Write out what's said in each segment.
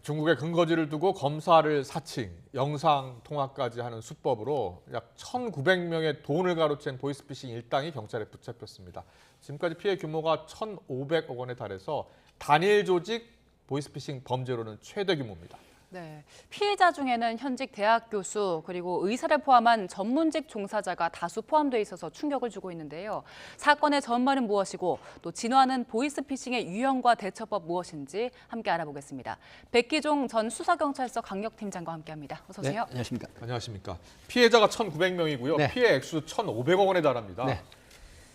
중국의 근거지를 두고 검사를 사칭, 영상 통화까지 하는 수법으로 약 1,900명의 돈을 가로챈 보이스피싱 일당이 경찰에 붙잡혔습니다. 지금까지 피해 규모가 1,500억 원에 달해서 단일 조직 보이스피싱 범죄로는 최대 규모입니다. 네, 피해자 중에는 현직 대학 교수 그리고 의사를 포함한 전문직 종사자가 다수 포함돼 있어서 충격을 주고 있는데요. 사건의 전말은 무엇이고 또 진화하는 보이스피싱의 유형과 대처법 무엇인지 함께 알아보겠습니다. 백기종 전 수서경찰서 강력팀장과 함께합니다. 어서 오세요. 네, 안녕하십니까. 안녕하십니까. 피해자가 1,900명이고요. 네. 피해 액수 1,500억 원에 달합니다. 네.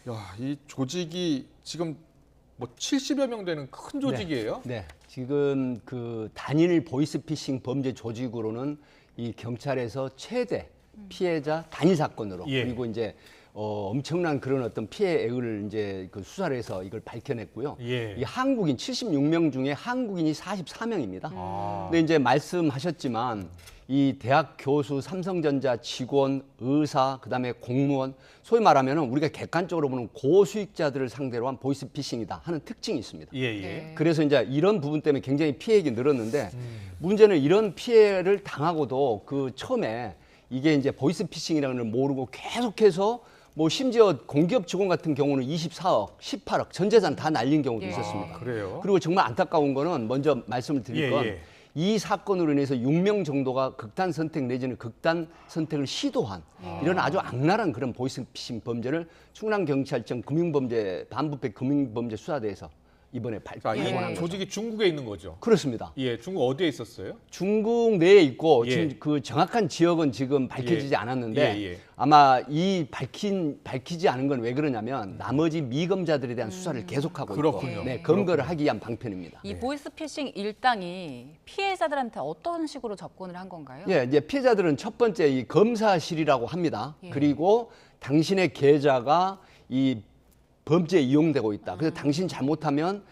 야, 이 조직이 지금 뭐 70여 명 되는 큰 조직이에요. 네, 지금 그 단일 보이스피싱 범죄 조직으로는 이 경찰에서 최대 피해자 단일 사건으로 예. 그리고 이제 엄청난 그런 어떤 피해액을 이제 그 수사를 해서 이걸 밝혀냈고요. 예. 이 한국인 76명 중에 한국인이 44명입니다. 아. 근데 이제 말씀하셨지만 이 대학 교수, 삼성전자 직원, 의사, 그다음에 공무원, 소위 말하면은 우리가 객관적으로 보는 고수익자들을 상대로 한 보이스피싱이다 하는 특징이 있습니다. 예, 예. 네. 그래서 이제 이런 부분 때문에 굉장히 피해액이 늘었는데 문제는 이런 피해를 당하고도 그 처음에 이게 이제 보이스피싱이라는 걸 모르고 계속해서 뭐 심지어 공기업 직원 같은 경우는 24억, 18억 전 재산 다 날린 경우도 예. 있었습니다. 아, 그래요? 그리고 정말 안타까운 거는 먼저 말씀을 드릴 예, 건 예. 이 사건으로 인해서 6명 정도가 극단 선택 내지는 극단 선택을 시도한 이런 아주 악랄한 그런 보이스피싱 범죄를 충남경찰청 금융범죄 반부패 금융범죄 수사대에서 이번에 자, 발견한 이 거죠. 조직이 중국에 있는 거죠. 그렇습니다. 예, 중국 어디에 있었어요? 중국 내에 있고 예. 지금 그 정확한 지역은 지금 밝혀지지 예. 않았는데 예, 예. 아마 이 밝히지 않은 건 왜 그러냐면 나머지 미검자들에 대한 수사를 계속하고 그렇군요. 있고 네, 검거를 하기 위한 방편입니다. 이 보이스피싱 일당이 피해자들한테 어떤 식으로 접근을 한 건가요? 예, 이제 피해자들은 첫 번째 이 검사실이라고 합니다. 예. 그리고 당신의 계좌가 이 범죄에 이용되고 있다. 그래서 당신 잘못하면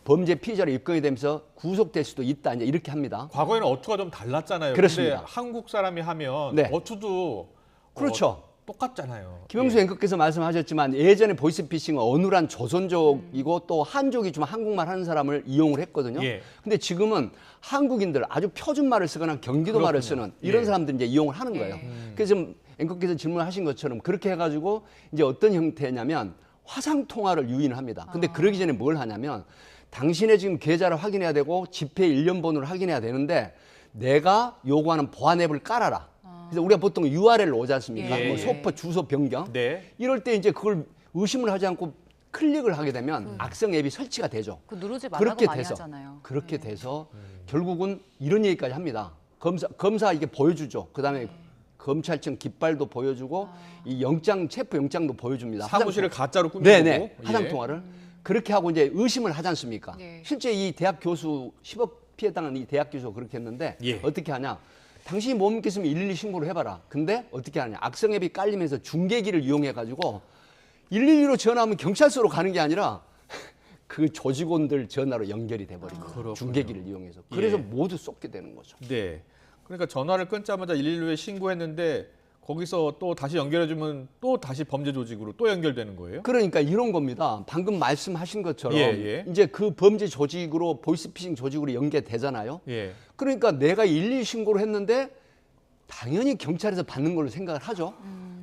범죄 피의자로 입건이 되면서 구속될 수도 있다. 이제 이렇게 합니다. 과거에는 어투가 좀 달랐잖아요. 그렇습니다. 근데 한국 사람이 하면 네. 어투도 그렇죠. 똑같잖아요. 김영수 예. 앵커께서 말씀하셨지만 예전에 보이스피싱은 어눌한 조선족이고 또 한족이 좀 한국말 하는 사람을 이용을 했거든요. 예. 근데 지금은 한국인들 아주 표준말을 쓰거나 경기도 말을 그렇군요. 쓰는 이런 예. 사람들이 이제 이용을 하는 거예요. 그래서 지금 앵커께서 질문하신 것처럼 그렇게 해가지고 이제 어떤 형태냐면 화상 통화를 유인을 합니다. 근데 그러기 전에 뭘 하냐면 당신의 지금 계좌를 확인해야 되고 지폐 일련 번호를 확인해야 되는데 내가 요구하는 보안 앱을 깔아라. 그래서 우리가 보통 URL 오지 않습니까? 예, 뭐 예. 소포 주소 변경. 네. 이럴 때 이제 그걸 의심을 하지 않고 클릭을 하게 되면 악성 앱이 설치가 되죠. 그 누르지 말라고 그렇게 많이 돼서 하잖아요. 그렇게 돼서 결국은 이런 얘기까지 합니다. 검사 이게 보여주죠. 그다음에 검찰청 깃발도 보여주고 이 체포 영장도 보여줍니다. 사무실을 가짜로 꾸미고. 네네 예. 화상 통화를 그렇게 하고 이제 의심을 하지 않습니까? 예. 실제 이 대학 교수 10억 피해 당한 이 대학 교수가 그렇게 했는데 예. 어떻게 하냐? 당신이 못 믿겠으면 112 신고를 해봐라. 근데 어떻게 하냐? 악성 앱이 깔리면서 중계기를 이용해 가지고 112로 전화하면 경찰서로 가는 게 아니라 그 조직원들 전화로 연결이 돼버린 거예요. 그렇군요. 중계기를 이용해서. 그래서 예. 모두 쏟게 되는 거죠. 네. 그러니까 전화를 끊자마자 112에 신고했는데 거기서 또 다시 연결해주면 또 다시 범죄 조직으로 또 연결되는 거예요? 그러니까 이런 겁니다. 방금 말씀하신 것처럼 예, 예. 이제 그 범죄 조직으로 보이스피싱 조직으로 연계되잖아요. 예. 그러니까 내가 112 신고를 했는데 당연히 경찰에서 받는 걸로 생각을 하죠.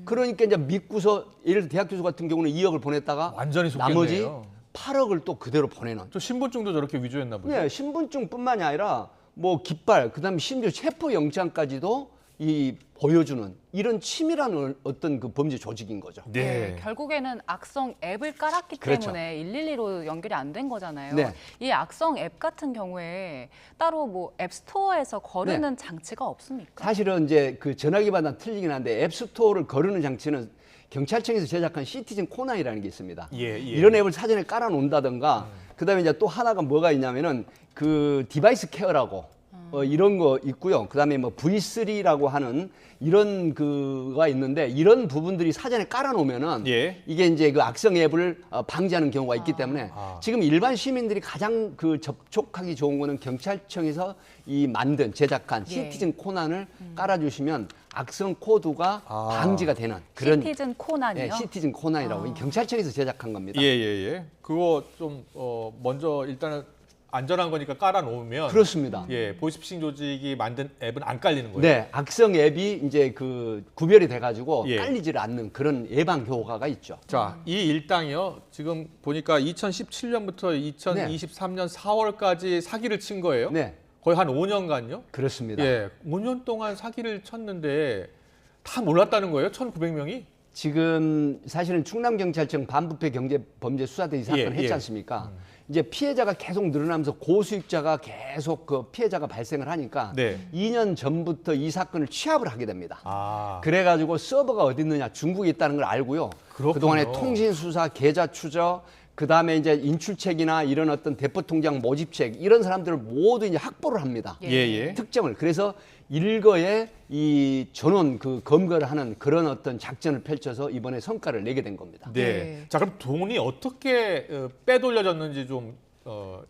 그러니까 이제 믿고서 예를 들어 대학 교수 같은 경우는 2억을 보냈다가 완전히 속겠네요. 나머지 8억을 또 그대로 보내는. 저 신분증도 저렇게 위조했나 보죠? 네, 신분증뿐만이 아니라 뭐 깃발, 그다음에 심지어 체포 영장까지도 이 보여주는 이런 치밀한 어떤 그 범죄 조직인 거죠. 네. 결국에는 악성 앱을 깔았기 그렇죠. 때문에 112로 연결이 안 된 거잖아요. 네. 이 악성 앱 같은 경우에 따로 뭐 앱스토어에서 거르는 장치가 없습니까? 사실은 이제 그 전화기마다 틀리긴 한데 앱스토어를 거르는 장치는 경찰청에서 제작한 시티즌 코난이라는 게 있습니다. 예, 예. 이런 앱을 사전에 깔아 놓는다든가 그다음에 이제 또 하나가 뭐가 있냐면은 그 디바이스 케어라고 이런 거 있고요. 그다음에 뭐 V3라고 하는 이런 그가 있는데 이런 부분들이 사전에 깔아 놓으면은 예. 이게 이제 그 악성 앱을 방지하는 경우가 있기 때문에 지금 일반 시민들이 가장 그 접촉하기 좋은 거는 경찰청에서 이 만든 제작한 예. 시티즌 코난을 깔아주시면 악성 코드가 방지가 되는 그런 시티즌 코난이요? 네, 시티즌 코난이라고 이 경찰청에서 제작한 겁니다. 예, 예, 예. 그거 좀 먼저 일단은 안전한 거니까 깔아놓으면 그렇습니다. 예, 보이스피싱 조직이 만든 앱은 안 깔리는 거예요. 네, 악성 앱이 이제 그 구별이 돼가지고 예. 깔리지를 않는 그런 예방 효과가 있죠. 자, 이 일당이요. 지금 보니까 2017년부터 2023년 4월까지 사기를 친 거예요. 네, 거의 한 5년간요. 그렇습니다. 예, 5년 동안 사기를 쳤는데 다 몰랐다는 거예요. 1,900명이. 지금 사실은 충남경찰청 반부패 경제범죄수사대 이 사건 예, 했지 예. 않습니까? 이제 피해자가 계속 늘어나면서 고수익자가 계속 그 피해자가 발생을 하니까 네. 2년 전부터 이 사건을 취합을 하게 됩니다. 아, 그래가지고 서버가 어디 있느냐 중국에 있다는 걸 알고요. 그렇군요. 그동안에 통신 수사, 계좌 추적, 그 다음에 이제 인출책이나 이런 어떤 대포 통장 모집책 이런 사람들을 모두 이제 확보를 합니다. 예, 예. 특정을 그래서 일거에 이 전원 그 검거를 하는 그런 어떤 작전을 펼쳐서 이번에 성과를 내게 된 겁니다. 네. 네. 자, 그럼 돈이 어떻게 빼돌려졌는지 좀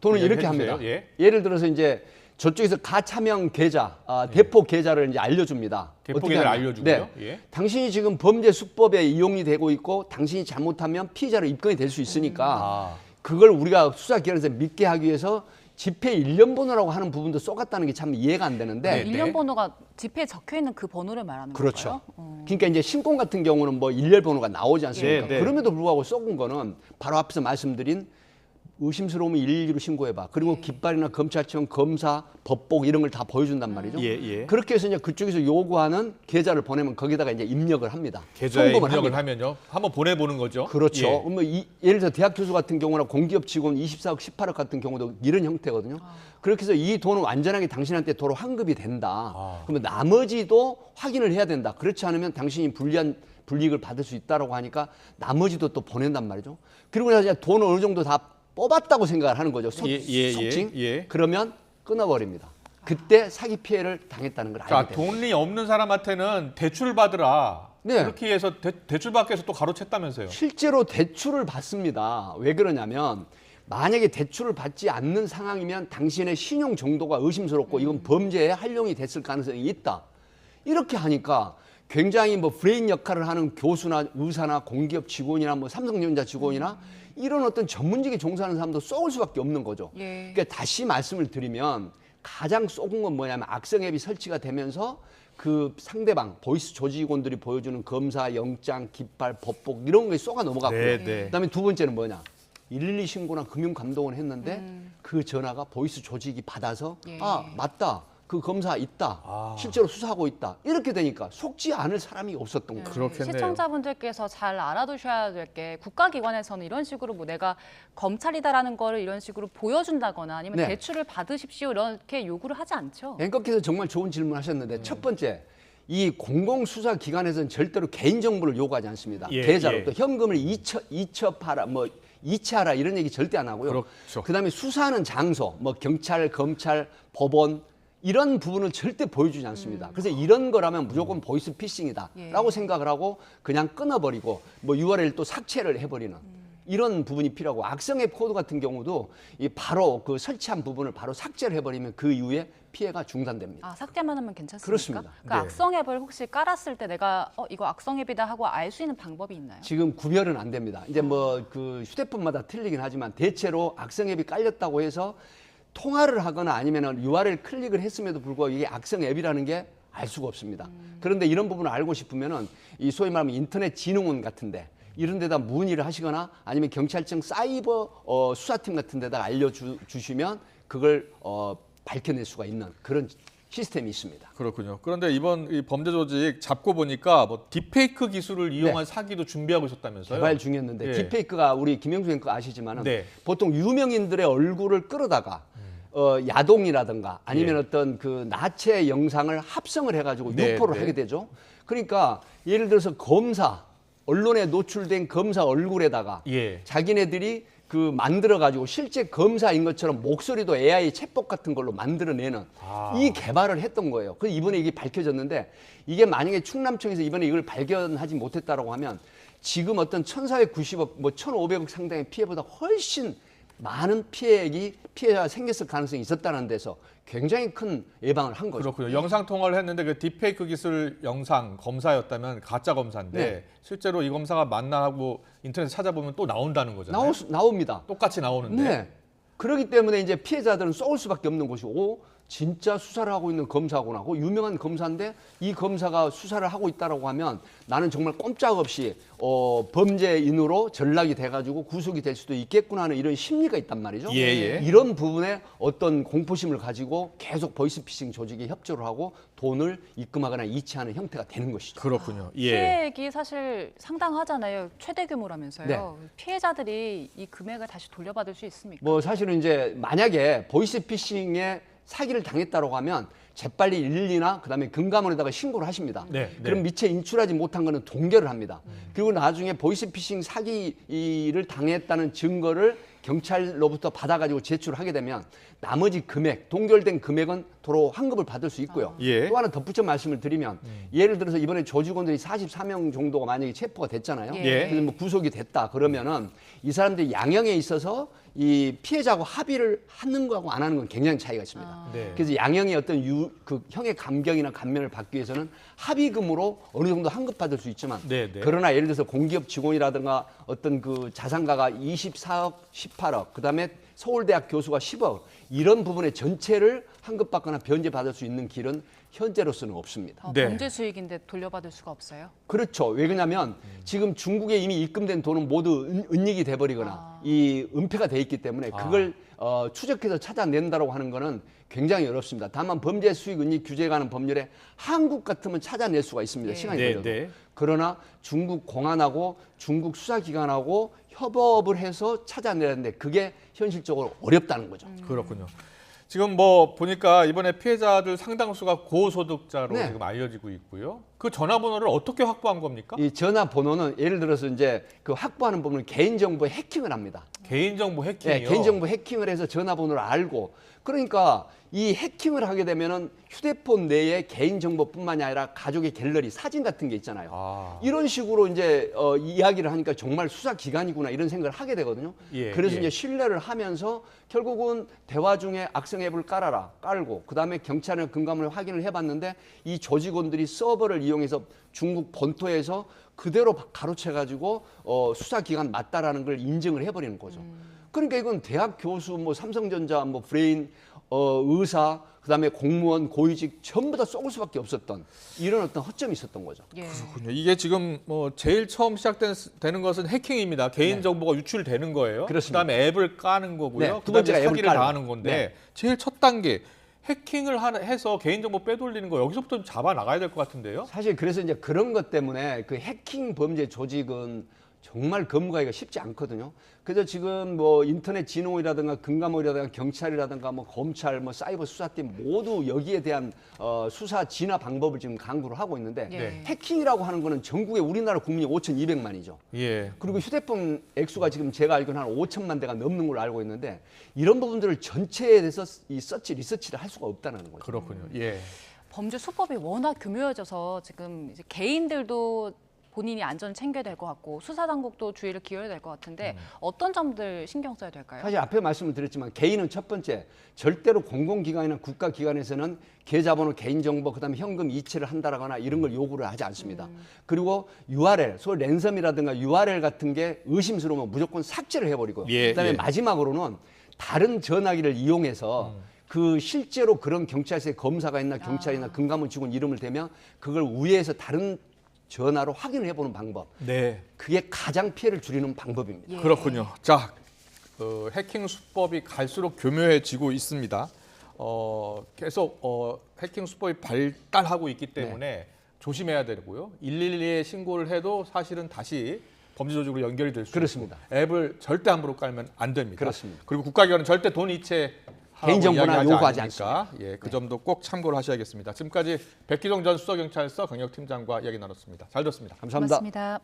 돈은 이야기해 이렇게 주세요. 합니다. 예. 예를 들어서 이제 저쪽에서 가차명 계좌, 대포 계좌를 이제 알려줍니다. 대포 어떻게 계좌를 하냐? 알려주고요. 네. 예. 당신이 지금 범죄 수법에 이용이 되고 있고 당신이 잘못하면 피의자로 입건이 될 수 있으니까 아. 그걸 우리가 수사기관에서 믿게 하기 위해서 집회 일련 번호라고 하는 부분도 쏘갔다는 게 참 이해가 안 되는데 네. 일련 번호가 지폐에 적혀 있는 그 번호를 말하는 그렇죠. 건가요? 그러니까 이제 신공 같은 경우는 뭐 일렬 번호가 나오지 않습니까? 네, 네. 그럼에도 불구하고 쏘은 거는 바로 앞에서 말씀드린 의심스러우면 112로 신고해봐. 그리고 깃발이나 검찰청, 검사, 법복 이런 걸 다 보여준단 말이죠. 예, 예. 그렇게 해서 이제 그쪽에서 요구하는 계좌를 보내면 거기다가 이제 입력을 합니다. 계좌에 송금을 입력을 합니다. 하면요. 한번 보내보는 거죠. 그렇죠. 예. 뭐 예를 들어 대학 교수 같은 경우나 공기업 직원 24억, 18억 같은 경우도 이런 형태거든요. 그렇게 해서 이 돈은 완전하게 당신한테 도로 환급이 된다. 그러면 나머지도 확인을 해야 된다. 그렇지 않으면 당신이 불이익을 받을 수 있다라고 하니까 나머지도 또 보낸단 말이죠. 그리고 나서 이제 돈을 어느 정도 다 뽑았다고 생각을 하는 거죠. 속칭. 예. 그러면 끊어버립니다. 그때 사기 피해를 당했다는 걸 알게 자, 됩니다. 돈이 없는 사람한테는 대출을 받으라. 네. 그렇게 해서 대출 받기 위해서 또 가로챘다면서요. 실제로 대출을 받습니다. 왜 그러냐면 만약에 대출을 받지 않는 상황이면 당신의 신용 정도가 의심스럽고 이건 범죄에 활용이 됐을 가능성이 있다. 이렇게 하니까 굉장히 뭐 브레인 역할을 하는 교수나 의사나 공기업 직원이나 뭐 삼성전자 직원이나 이런 어떤 전문직에 종사하는 사람도 쏘을 수밖에 없는 거죠. 예. 그러니까 다시 말씀을 드리면 가장 쏘은 건 뭐냐면 악성 앱이 설치가 되면서 그 상대방 보이스 조직원들이 보여주는 검사, 영장, 깃발, 법복 이런 거에 쏘가 넘어갔고요. 네, 네. 그다음에 두 번째는 뭐냐? 112 신고나 금융감독원 했는데 그 전화가 보이스 조직이 받아서 예. 아 맞다. 그 검사 있다. 아. 실제로 수사하고 있다. 이렇게 되니까 속지 않을 사람이 없었던 거예요. 그렇겠네요. 시청자분들께서 잘 알아두셔야 될 게 국가기관에서는 이런 식으로 뭐 내가 검찰이다라는 거를 이런 식으로 보여준다거나 아니면 네. 대출을 받으십시오 이렇게 요구를 하지 않죠. 앵커께서 정말 좋은 질문 하셨는데 첫 번째 이 공공수사기관에서는 절대로 개인정보를 요구하지 않습니다. 예, 계좌로 예. 또 현금을 이첩하라 뭐 이체하라 이런 얘기 절대 안 하고요. 그렇죠. 그다음에 수사하는 장소 뭐 경찰, 검찰, 법원 이런 부분을 절대 보여주지 않습니다. 그래서 이런 거라면 무조건 보이스 피싱이다라고 예. 생각을 하고 그냥 끊어버리고 뭐 URL 또 삭제를 해버리는 이런 부분이 필요하고 악성 앱 코드 같은 경우도 이 바로 그 설치한 부분을 바로 삭제를 해버리면 그 이후에 피해가 중단됩니다. 아, 삭제만 하면 괜찮습니까? 그렇습니다. 그 네. 악성 앱을 혹시 깔았을 때 내가 이거 악성 앱이다 하고 알 수 있는 방법이 있나요? 지금 구별은 안 됩니다. 이제 뭐 그 휴대폰마다 틀리긴 하지만 대체로 악성 앱이 깔렸다고 해서 통화를 하거나 아니면 URL 클릭을 했음에도 불구하고 이게 악성 앱이라는 게 알 수가 없습니다. 그런데 이런 부분을 알고 싶으면은 이 소위 말하면 인터넷 진흥원 같은데 이런 데다 문의를 하시거나 아니면 경찰청 사이버 수사팀 같은 데다 알려주시면 그걸 밝혀낼 수가 있는 그런 시스템이 있습니다. 그렇군요. 그런데 이번 이 범죄 조직 잡고 보니까 뭐 딥페이크 기술을 이용한 사기도 준비하고 있었다면서요? 개발 중이었는데 예. 딥페이크가 우리 김영수 앵커 아시지만은 네. 보통 유명인들의 얼굴을 끌어다가 야동이라든가 아니면 예. 어떤 그 나체 영상을 합성을 해가지고 네, 유포를 네. 하게 되죠. 그러니까 예를 들어서 검사 언론에 노출된 검사 얼굴에다가 예. 자기네들이 그 만들어가지고 실제 검사인 것처럼 목소리도 AI 챗봇 같은 걸로 만들어내는 이 개발을 했던 거예요. 그래서 이번에 이게 밝혀졌는데 이게 만약에 충남청에서 이번에 이걸 발견하지 못했다라고 하면 지금 어떤 1,490억, 뭐 1,500억 상당의 피해보다 훨씬 많은 피해가 생겼을 가능성이 있었다는 데서 굉장히 큰 예방을 한 거죠. 그렇군요. 영상 통화를 했는데 그 딥페이크 기술 영상 검사였다면 가짜 검사인데 네. 실제로 이 검사가 맞나 하고 인터넷 찾아보면 또 나온다는 거잖아요. 나옵니다. 똑같이 나오는데. 네. 그렇기 때문에 이제 피해자들은 쏘을 수밖에 없는 것이고 진짜 수사를 하고 있는 검사구나. 그 유명한 검사인데 이 검사가 수사를 하고 있다라고 하면 나는 정말 꼼짝없이 범죄인으로 전락이 돼가지고 구속이 될 수도 있겠구나 하는 이런 심리가 있단 말이죠. 예, 예. 이런 부분에 어떤 공포심을 가지고 계속 보이스피싱 조직에 협조를 하고 돈을 입금하거나 이체하는 형태가 되는 것이죠. 그렇군요. 예. 피해액이 사실 상당하잖아요. 최대 규모라면서요. 네. 피해자들이 이 금액을 다시 돌려받을 수 있습니까? 뭐 사실은 이제 만약에 보이스피싱에 사기를 당했다고 하면 재빨리 112나 그다음에 금감원에다가 신고를 하십니다. 네, 그럼 미처 인출하지 못한 거는 동결을 합니다. 그리고 나중에 보이스피싱 사기를 당했다는 증거를 경찰로부터 받아가지고 제출하게 되면 나머지 금액, 동결된 금액은 도로 환급을 받을 수 있고요. 예. 또 하나 덧붙여 말씀을 드리면 예를 들어서 이번에 조직원들이 44명 정도가 만약에 체포가 됐잖아요. 예. 그래서 뭐 구속이 됐다 그러면은 이 사람들이 양형에 있어서 이 피해자하고 합의를 하는 거하고 안 하는 건 굉장히 차이가 있습니다. 네. 그래서 양형의 어떤 그 형의 감경이나 감면을 받기 위해서는 합의금으로 어느 정도 환급받을 수 있지만 네, 네. 그러나 예를 들어서 공기업 직원이라든가 어떤 그 자산가가 24억, 18억, 그다음에 서울대학 교수가 10억 이런 부분의 전체를 환급받거나 변제받을 수 있는 길은 현재로서는 없습니다. 네. 범죄 수익인데 돌려받을 수가 없어요. 그렇죠. 왜냐하면 지금 중국에 이미 입금된 돈은 모두 은닉이 돼버리거나 이 은폐가 돼 있기 때문에 그걸 추적해서 찾아낸다고 하는 거는 굉장히 어렵습니다. 다만 범죄 수익 은닉 규제에 관한 법률에 한국 같으면 찾아낼 수가 있습니다. 예. 시간이 네, 걸려도. 네. 그러나 중국 공안하고 중국 수사기관하고 협업을 해서 찾아내는데 그게 현실적으로 어렵다는 거죠. 그렇군요. 지금 뭐 보니까 이번에 피해자들 상당수가 고소득자로 네. 지금 알려지고 있고요. 그 전화번호를 어떻게 확보한 겁니까? 이 전화번호는 예를 들어서 이제 그 확보하는 부분은 개인정보 해킹을 합니다. 개인정보 해킹이요. 네, 개인정보 해킹을 해서 전화번호를 알고 그러니까 이 해킹을 하게 되면은 휴대폰 내에 개인정보뿐만이 아니라 가족의 갤러리 사진 같은 게 있잖아요. 아. 이런 식으로 이제 이야기를 하니까 정말 수사기관이구나 이런 생각을 하게 되거든요. 예, 그래서 예. 이제 신뢰를 하면서 결국은 대화 중에 악성 앱을 깔고 그다음에 경찰이나 금감원에 확인을 해봤는데 이 조직원들이 서버를 이용해서 중국 본토에서 그대로 가로채가지고 수사기관 맞다라는 걸 인증을 해버리는 거죠. 그러니까 이건 대학 교수, 뭐 삼성전자, 뭐 브레인, 의사, 그다음에 공무원, 고위직 전부 다 쏘을 수밖에 없었던 이런 어떤 허점이 있었던 거죠. 예. 그렇군요. 이게 지금 뭐 제일 처음 시작되는 것은 해킹입니다. 개인 정보가 유출되는 거예요. 그렇습니다. 그다음에 앱을 까는 거고요. 네, 두 그다음에 번째가 앱을 사기를 까는 당하는 거. 건데 네. 제일 첫 단계 해킹을 해서 개인정보 빼돌리는 거 여기서부터 좀 잡아 나가야 될 것 같은데요. 사실 그래서 이제 그런 것 때문에 그 해킹 범죄 조직은 정말 검거하기가 쉽지 않거든요. 그래서 지금 뭐 인터넷 진흥이라든가 금감원이라든가 경찰이라든가 뭐 검찰, 뭐 사이버 수사팀 모두 여기에 대한 수사 진화 방법을 지금 강구를 하고 있는데 네. 해킹이라고 하는 거는 전국에 우리나라 국민이 5,200만이죠. 예. 그리고 휴대폰 액수가 지금 제가 알기로는 한 5천만 대가 넘는 걸로 알고 있는데 이런 부분들을 전체에 대해서 이 서치 리서치를 할 수가 없다는 거죠. 그렇군요. 예. 범죄 수법이 워낙 교묘해져서 지금 이제 개인들도 본인이 안전을 챙겨야 될 것 같고 수사 당국도 주의를 기울여야 될 것 같은데 어떤 점들 신경 써야 될까요? 사실 앞에 말씀을 드렸지만 개인은 첫 번째 절대로 공공기관이나 국가기관에서는 계좌번호, 개인정보, 그다음에 현금 이체를 한다거나 이런 걸 요구를 하지 않습니다. 그리고 URL, 소위 랜섬이라든가 URL 같은 게 의심스러우면 무조건 삭제를 해버리고 예, 그다음에 예. 마지막으로는 다른 전화기를 이용해서 그 실제로 그런 경찰서에 검사가 있나 경찰이나 금감원 직원 이름을 대면 그걸 우회해서 다른 전화로 확인을 해보는 방법. 네. 그게 가장 피해를 줄이는 방법입니다. 예. 그렇군요. 자, 해킹 수법이 갈수록 교묘해지고 있습니다. 계속 해킹 수법이 발달하고 있기 때문에 조심해야 되고요. 112에 신고를 해도 사실은 다시 범죄 조직으로 연결이 될 수 그렇습니다. 있고 앱을 절대 함부로 깔면 안 됩니다. 그렇습니다. 그리고 국가기관은 절대 돈 이체 개인정보나 요구하지 않으니까 예, 그 점도 꼭 참고를 하셔야겠습니다. 지금까지 백기동 전 수서경찰서 강력팀장과 이야기 나눴습니다. 잘 들었습니다. 감사합니다. 고맙습니다.